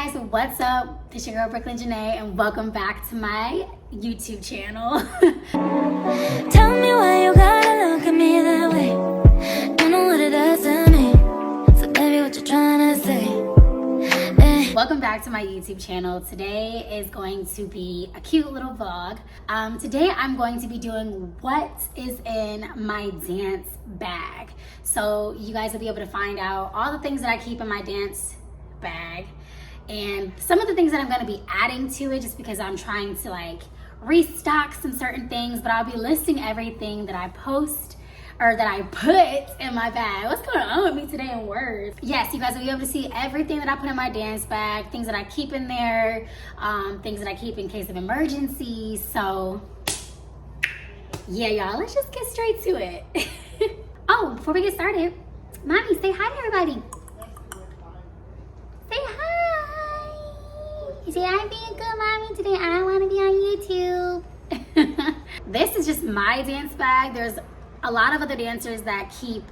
guys, what's up? It's your girl Brooklyn Janae and welcome back to my YouTube channel. Tell me why you gotta look at me that way. Don't know what it does to me. So baby, what you trying to say? Welcome back to my YouTube channel. Today is going to be a cute little vlog. Today I'm going to be doing what is in my dance bag. So you guys will be able to find out all the things that I keep in my dance bag and some of the things that I'm going to be adding to it just because I'm trying to like restock some certain things, but I'll be listing everything that I post or that I put in my bag. What's going on with me today in words? Yes, you guys will be able to see everything that I put in my dance bag, things that I keep in there, things that I keep in case of emergencies. So yeah, y'all, let's just get straight to it. Oh, before we get started, mommy, say hi to everybody. Say hi. You say I'm being good, mommy. Today I want to be on YouTube. This is just my dance bag. There's a lot of other dancers that keep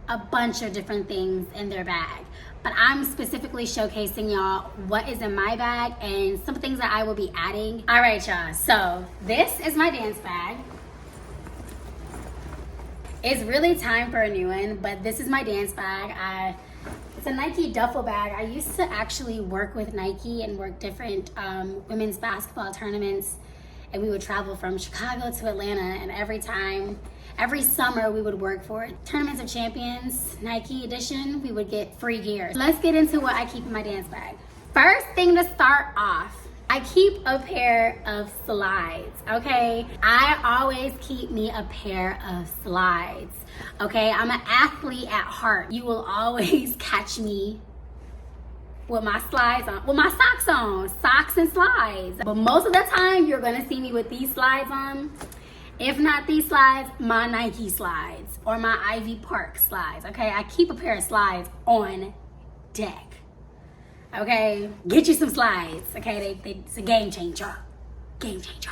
a bunch of different things in their bag, but I'm specifically showcasing y'all what is in my bag and some things that I will be adding. All right, y'all. So this is my dance bag. It's really time for a new one, but this is my dance bag. It's a Nike duffel bag. I used to actually work with Nike and work different women's basketball tournaments, and we would travel from Chicago to Atlanta, and every summer we would work for Tournaments of Champions, Nike edition. We would get free gear. Let's get into what I keep in my dance bag. First thing to start off, I keep a pair of slides, okay? I always keep me a pair of slides, okay? I'm an athlete at heart. You will always catch me with my slides on, with my socks on, socks and slides. But most of the time, you're gonna see me with these slides on. If not these slides, my Nike slides or my Ivy Park slides, okay? I keep a pair of slides on deck. Okay, get you some slides, okay? It's a game changer, game changer.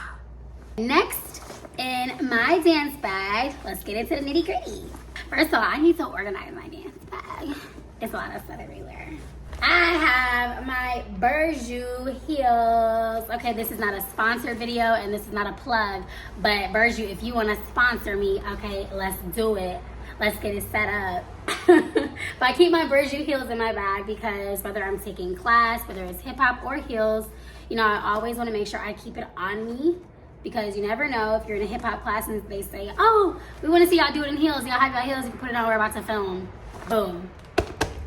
Next, in my dance bag, let's get into the nitty gritty. First of all, I need to organize my dance bag. It's a lot of stuff everywhere. I have my Burju heels. Okay, this is not a sponsored video and this is not a plug, but Burju, if you wanna sponsor me, okay, let's do it. Let's get it set up. But I keep my Burju heels in my bag because whether I'm taking class, whether it's hip hop or heels, you know, I always want to make sure I keep it on me because you never know if you're in a hip hop class and they say, oh, we want to see y'all do it in heels. Y'all have your heels, you can put it on, we're about to film. Boom.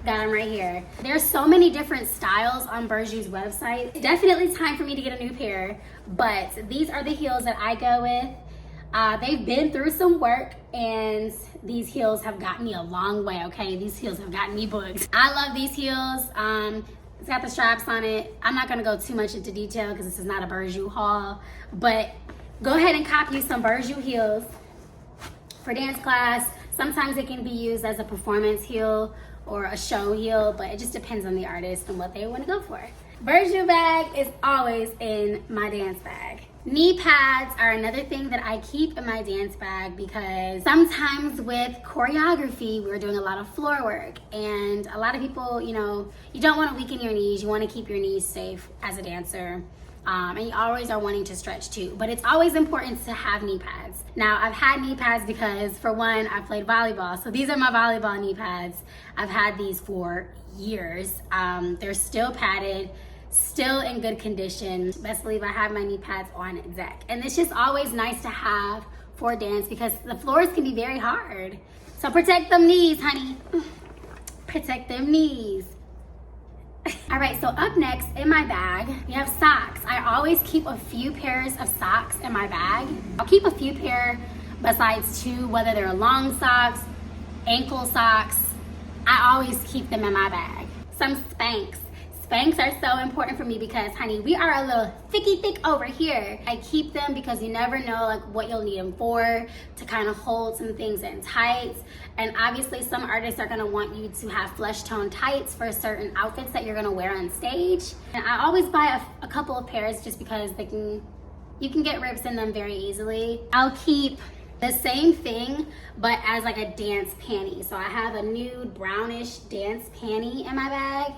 Got them right here. There's so many different styles on Burju's website. It's definitely time for me to get a new pair, but these are the heels that I go with. They've been through some work and these heels have gotten me a long way, okay? These heels have gotten me booked. I love these heels. It's got the straps on it. I'm not gonna go too much into detail because this is not a Burju haul, but go ahead and cop you some Burju heels for dance class. Sometimes it can be used as a performance heel or a show heel, but it just depends on the artist and what they wanna go for. Burju bag is always in my dance bag. Knee pads are another thing that I keep in my dance bag because sometimes with choreography, we're doing a lot of floor work and a lot of people, you know, you don't want to weaken your knees. You want to keep your knees safe as a dancer. And you always are wanting to stretch too, but it's always important to have knee pads. Now, I've had knee pads because for one, I played volleyball. So these are my volleyball knee pads. I've had these for years. They're still padded, still in good condition. Best believe I have my knee pads on deck. And it's just always nice to have for dance because the floors can be very hard. So protect them knees, honey. Protect them knees. All right, so up next in my bag, we have socks. I always keep a few pairs of socks in my bag. I'll keep a few pair besides two, whether they're long socks, ankle socks. I always keep them in my bag. Some Spanx. Spanx are so important for me because, honey, we are a little thick over here. I keep them because you never know like what you'll need them for, to kind of hold some things in tights. And obviously some artists are gonna want you to have flesh tone tights for certain outfits that you're gonna wear on stage. And I always buy a couple of pairs just because you can get rips in them very easily. I'll keep the same thing, but as like a dance panty. So I have a nude brownish dance panty in my bag.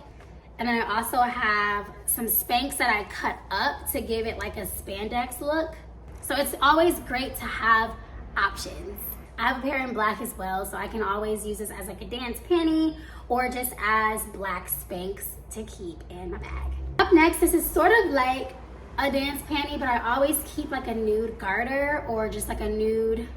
And then I also have some Spanx that I cut up to give it like a spandex look. So it's always great to have options. I have a pair in black as well, so I can always use this as like a dance panty or just as black Spanx to keep in my bag. Up next, this is sort of like a dance panty, but I always keep like a nude garter or just like a nude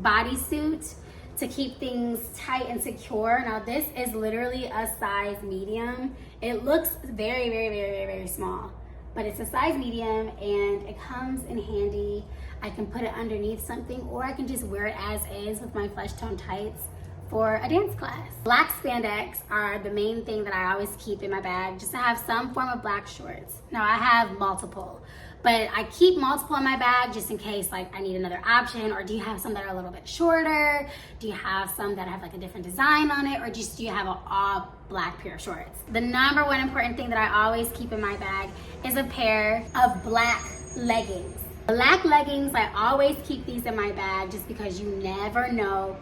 bodysuit to keep things tight and secure. Now this is literally a size medium. It looks very, very, very, very, very small, but it's a size medium and it comes in handy. I can put it underneath something or I can just wear it as is with my flesh tone tights for a dance class. Black spandex are the main thing that I always keep in my bag, just to have some form of black shorts. Now I have multiple, but I keep multiple in my bag just in case like I need another option. Or do you have some that are a little bit shorter? Do you have some that have like a different design on it? Or just do you have an all black pair of shorts? The number one important thing that I always keep in my bag is a pair of black leggings. Black leggings, I always keep these in my bag just because you never know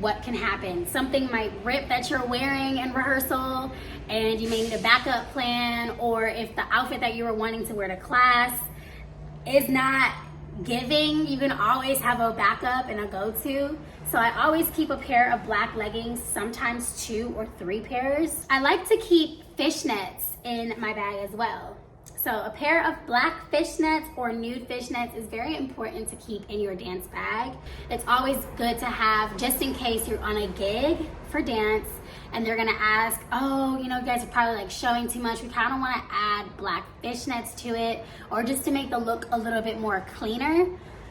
what can happen. Something might rip that you're wearing in rehearsal and you may need a backup plan, or if the outfit that you were wanting to wear to class is not giving, you can always have a backup and a go-to. So I always keep a pair of black leggings, sometimes 2 or 3 pairs. I like to keep fishnets in my bag as well. So a pair of black fishnets or nude fishnets is very important to keep in your dance bag. It's always good to have just in case you're on a gig for dance and they're gonna ask, oh, you know, you guys are probably like showing too much. We kind of wanna add black fishnets to it, or just to make the look a little bit more cleaner,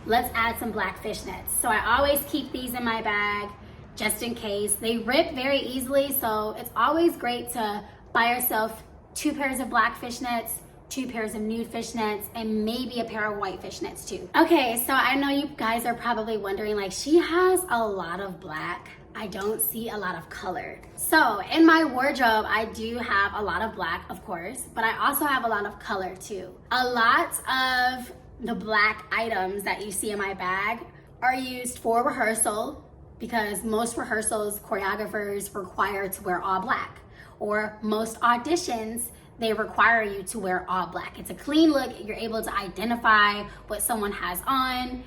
let's add some black fishnets. So I always keep these in my bag just in case. They rip very easily, so it's always great to buy yourself 2 pairs of black fishnets, 2 pairs of nude fishnets, and maybe a pair of white fishnets too. Okay, so I know you guys are probably wondering, like, she has a lot of black. I don't see a lot of color. So in my wardrobe, I do have a lot of black, of course, but I also have a lot of color too. A lot of the black items that you see in my bag are used for rehearsal, because most rehearsals, choreographers require to wear all black, or most auditions, they require you to wear all black. It's a clean look. You're able to identify what someone has on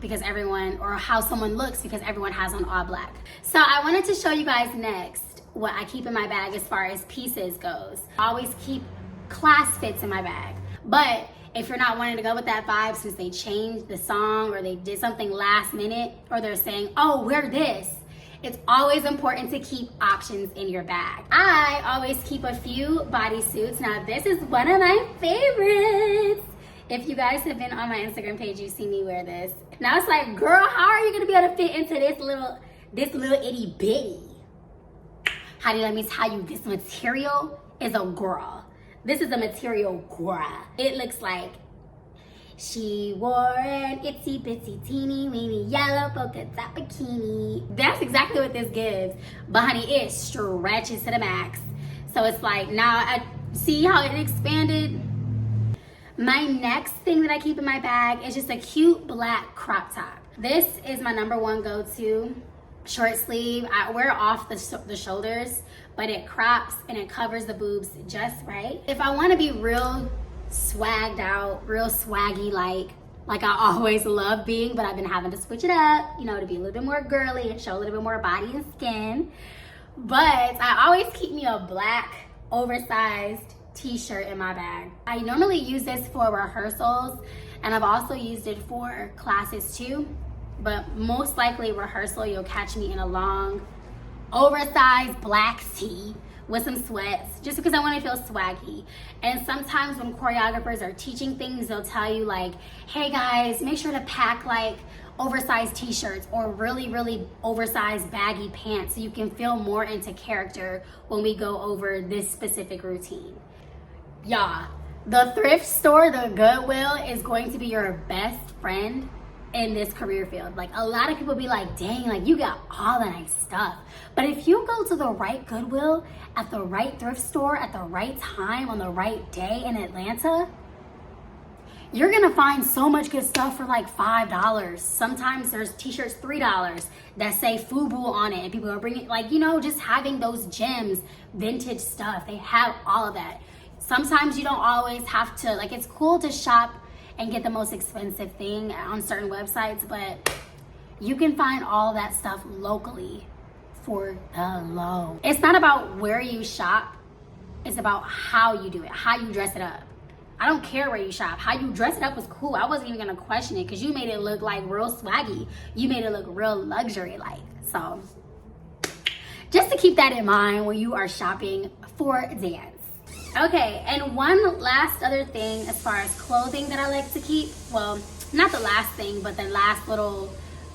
because everyone, or how someone looks because everyone has on all black. So I wanted to show you guys next what I keep in my bag as far as pieces goes. I always keep class fits in my bag, but if you're not wanting to go with that vibe since they changed the song or they did something last minute, or they're saying, oh, wear this, it's always important to keep options in your bag. I always keep a few bodysuits. Now this is one of my favorites. If you guys have been on my Instagram page, you see me wear this. Now it's like, girl, how are you gonna be able to fit into this little itty bitty? Honey, let me tell you, this material is a girl. This is a material girl. It looks like she wore an itsy bitsy teeny weeny yellow polka dot bikini. That's exactly what this gives. But honey, it stretches to the max. So it's like, now I see how it expanded. My next thing that I keep in my bag is just a cute black crop top. This is my number one go-to. Short sleeve. I wear off the shoulders, but it crops and it covers the boobs just right. If I want to be real swagged out, real swaggy like I always love being, but I've been having to switch it up, you know, to be a little bit more girly and show a little bit more body and skin. But I always keep me a black oversized t-shirt in my bag. I normally use this for rehearsals, and I've also used it for classes too, but most likely rehearsal, you'll catch me in a long oversized black tee with some sweats, just because I want to feel swaggy. And sometimes when choreographers are teaching things, they'll tell you like, hey guys, make sure to pack like oversized t-shirts or really, really oversized baggy pants so you can feel more into character when we go over this specific routine. Y'all, the thrift store, the Goodwill, is going to be your best friend in this career field. Like, a lot of people be like, dang, like you got all the nice stuff. But if you go to the right Goodwill at the right thrift store at the right time on the right day in Atlanta, you're gonna find so much good stuff for like $5. Sometimes there's t-shirts $3 that say FUBU on it, and people are bringing, like, you know, just having those gems, vintage stuff. They have all of that. Sometimes you don't always have to, like, it's cool to shop and get the most expensive thing on certain websites, but you can find all that stuff locally for the low. It's not about where you shop, it's about how you do it, how you dress it up. I don't care where you shop. How you dress it up was cool. I wasn't even gonna question it because you made it look like real swaggy. You made it look real luxury-like. So just to keep that in mind when you are shopping for dance. Okay, and one last other thing as far as clothing that I like to keep, well, not the last thing, but the last little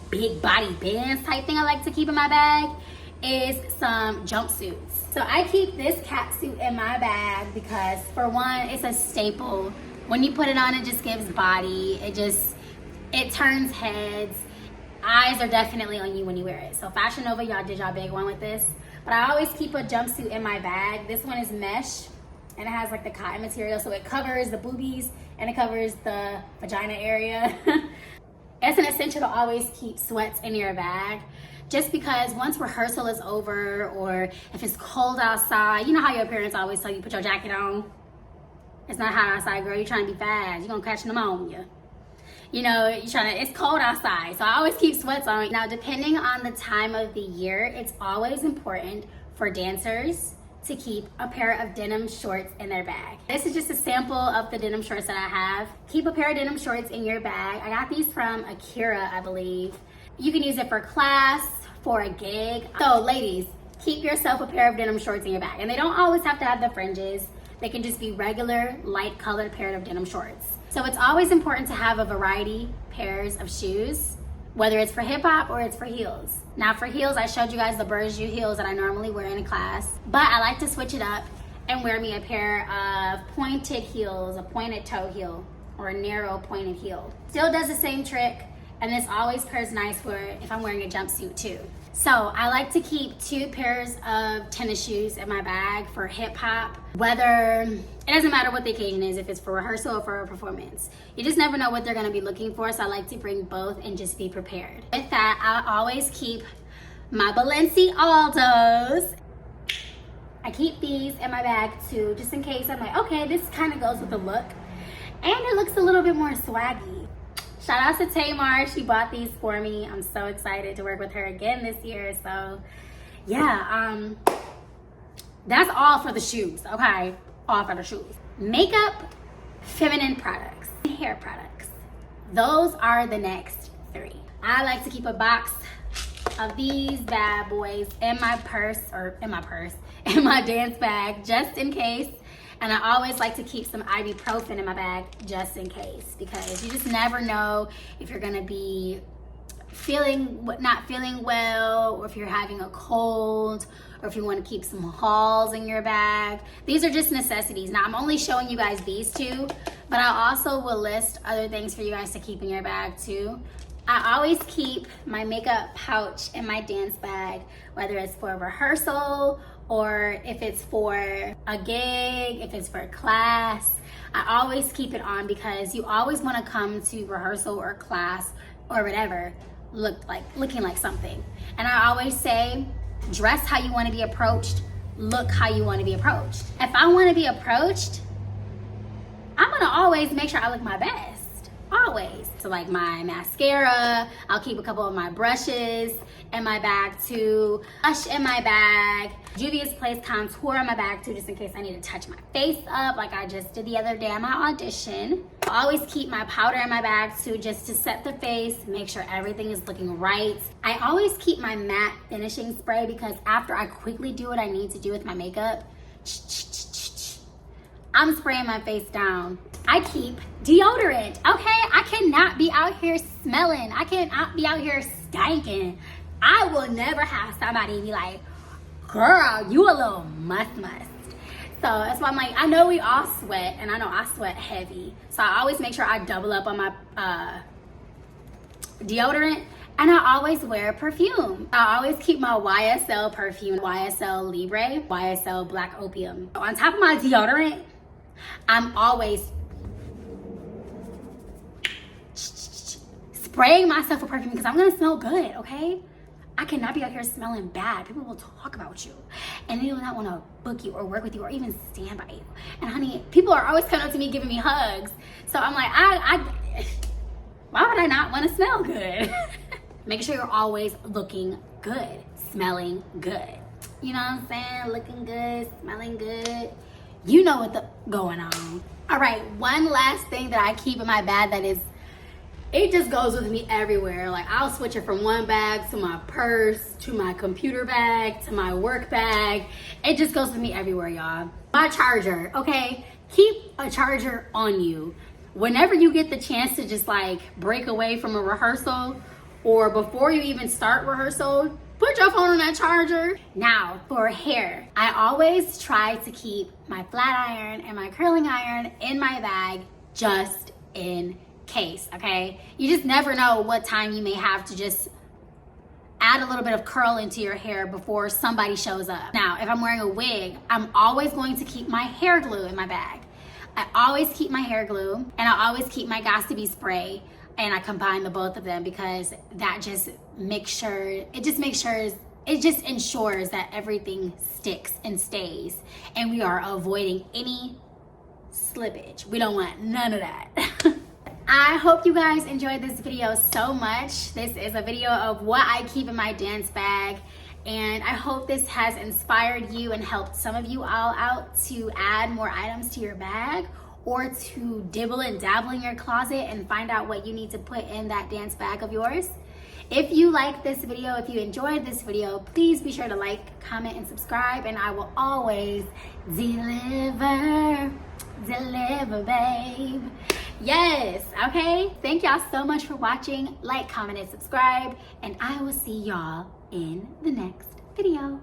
big body bands type thing I like to keep in my bag is some jumpsuits. So I keep this catsuit in my bag because, for one, it's a staple. When you put it on, it just gives body. It turns heads. Eyes are definitely on you when you wear it. So Fashion Nova, y'all did y'all big one with this. But I always keep a jumpsuit in my bag. This one is mesh, and it has like the cotton material, so it covers the boobies and it covers the vagina area. It's an essential to always keep sweats in your bag. Just because once rehearsal is over, or if it's cold outside, you know how your parents always tell you put your jacket on? It's not hot outside, girl. You're trying to be fast. You're gonna catch pneumonia. You know, it's cold outside. So I always keep sweats on. Now, depending on the time of the year, it's always important for dancers to keep a pair of denim shorts in their bag. This is just a sample of the denim shorts that I have. Keep a pair of denim shorts in your bag. I got these from Akira, I believe. You can use it for class, for a gig. So ladies, keep yourself a pair of denim shorts in your bag. And they don't always have to have the fringes. They can just be regular, light colored pair of denim shorts. So it's always important to have a variety pairs of shoes, whether it's for hip hop or it's for heels. Now for heels, I showed you guys the Burju heels that I normally wear in class, but I like to switch it up and wear me a pair of pointed heels, a pointed toe heel, or a narrow pointed heel. Still does the same trick. And this always pairs nice for if I'm wearing a jumpsuit too. So I like to keep 2 pairs of tennis shoes in my bag for hip hop. Whether, it doesn't matter what the occasion is, if it's for rehearsal or for a performance. You just never know what they're gonna be looking for, so I like to bring both and just be prepared. With that, I always keep my Balenci Aldos. I keep these in my bag too, just in case I'm like, okay, this kind of goes with the look. And it looks a little bit more swaggy. Shout out to Tamar, she bought these for me. I'm so excited to work with her again this year. So yeah, that's all for the shoes, okay? All for the shoes. Makeup, feminine products, hair products. Those are the next 3. I like to keep a box of these bad boys in my dance bag, just in case. And I always like to keep some ibuprofen in my bag just in case, because you just never know if you're gonna be not feeling well, or if you're having a cold, or if you want to keep some Halls in your bag. These are just necessities. Now I'm only showing you guys these 2, but I also will list other things for you guys to keep in your bag too. I always keep my makeup pouch in my dance bag, whether it's for rehearsal or if it's for a gig, if it's for class. I always keep it on because you always want to come to rehearsal or class or whatever looking like something. And I always say, dress how you want to be approached, look how you want to be approached. If I want to be approached, I'm gonna always make sure I look my best, always. So like my mascara, I'll keep a couple of my brushes in my bag too, blush in my bag, Juvia's Place contour in my bag too, just in case I need to touch my face up like I just did the other day at my audition. I always keep my powder in my bag too, just to set the face, make sure everything is looking right. I always keep my matte finishing spray because after I quickly do what I need to do with my makeup, I'm spraying my face down. I keep deodorant, okay? I cannot be out here smelling. I cannot be out here stinking. I will never have somebody be like, girl, you a little must. So that's why I'm like, I know we all sweat, and I know I sweat heavy. So I always make sure I double up on my deodorant, and I always wear perfume. I always keep my YSL perfume, YSL Libre, YSL Black Opium. on top of my deodorant, I'm always, spraying myself with perfume because I'm gonna smell good, okay? I cannot be out here smelling bad. People will talk about you and they will not want to book you or work with you or even stand by you. And honey, people are always coming up to me giving me hugs. So I'm like, why would I not want to smell good? Make sure you're always looking good, smelling good. You know what I'm saying? Looking good, smelling good. You know what's going on. All right, one last thing that I keep in my bag that is, it just goes with me everywhere. Like I'll switch it from one bag to my purse, to my computer bag, to my work bag. It just goes with me everywhere, y'all. My charger, okay? Keep a charger on you. Whenever you get the chance to just like break away from a rehearsal or before you even start rehearsal, put your phone on that charger. Now for hair, I always try to keep my flat iron and my curling iron in my bag just in case, okay? You just never know what time you may have to just add a little bit of curl into your hair before somebody shows up. Now, if I'm wearing a wig, I'm always going to keep my hair glue in my bag. I always keep my hair glue and I always keep my Got2b spray, and I combine the both of them because that just ensures that everything sticks and stays and we are avoiding any slippage. We don't want none of that. I hope you guys enjoyed this video so much. This is a video of what I keep in my dance bag, and I hope this has inspired you and helped some of you all out to add more items to your bag or to dibble and dabble in your closet and find out what you need to put in that dance bag of yours. If you like this video, if you enjoyed this video, please be sure to like, comment, and subscribe, and I will always deliver, babe. Yes, okay? Thank y'all so much for watching. Like, comment, and subscribe, and I will see y'all in the next video.